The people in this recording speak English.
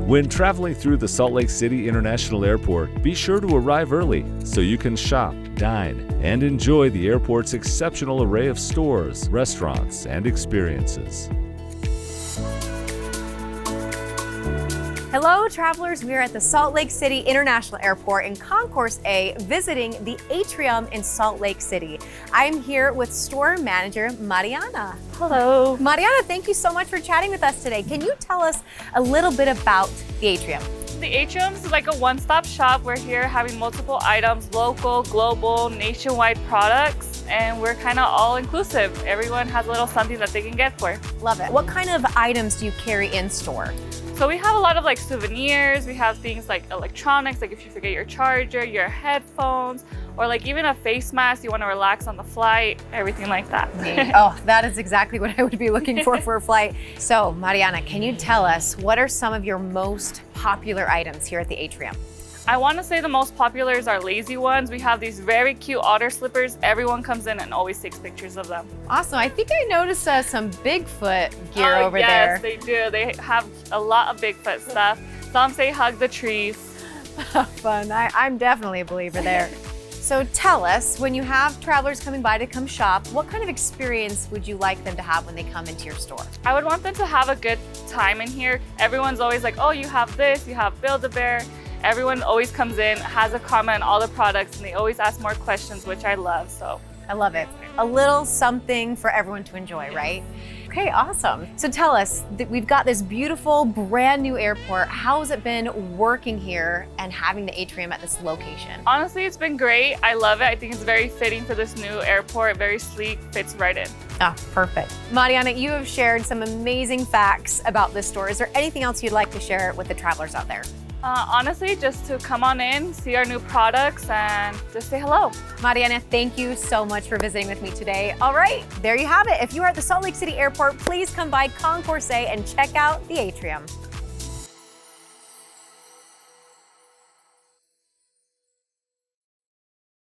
When traveling through the Salt Lake City International Airport, be sure to arrive early so you can shop, dine, and enjoy the airport's exceptional array of stores, restaurants, and experiences. Hello, travelers. We are at the Salt Lake City International Airport in Concourse A, visiting the Atrium in Salt Lake City. I'm here with store manager, Mariana. Hello. Mariana, thank you so much for chatting with us today. Can you tell us a little bit about the Atrium? The Atrium is like a one-stop shop. We're here having multiple items, local, global, nationwide products, and we're kind of all-inclusive. Everyone has a little something that they can get for. Love it. What kind of items do you carry in store? So we have a lot of like souvenirs. We have things like electronics, like if you forget your charger, your headphones, or like even a face mask, you want to relax on the flight, everything like that. Oh, that is exactly what I would be looking for a flight. So Mariana, can you tell us what are some of your most popular items here at the Atrium? I want to say the most popular is our LazyOnes. We have these very cute otter slippers. Everyone comes in and always takes pictures of them. Awesome. I think I noticed some Bigfoot gear over there. Yes, they do. They have a lot of Bigfoot stuff. Some say hug the trees. Fun. I'm definitely a believer there. So tell us, when you have travelers coming by to come shop, what kind of experience would you like them to have when they come into your store? I would want them to have a good time in here. Everyone's always like, oh, you have this, you have Build-A-Bear. Everyone always comes in, has a comment on all the products, and they always ask more questions, which I love. So I love it. A little something for everyone to enjoy, right? Okay, awesome. So tell us, we've got this beautiful brand new airport. How has it been working here and having the Atrium at this location? Honestly, it's been great. I love it. I think it's very fitting for this new airport, very sleek, fits right in. Ah, perfect. Mariana, you have shared some amazing facts about this store. Is there anything else you'd like to share with the travelers out there? Honestly, just to come on in, see our new products, and just say hello. Mariana, thank you so much for visiting with me today. All right, there you have it. If you are at the Salt Lake City Airport, please come by Concourse A and check out the Atrium.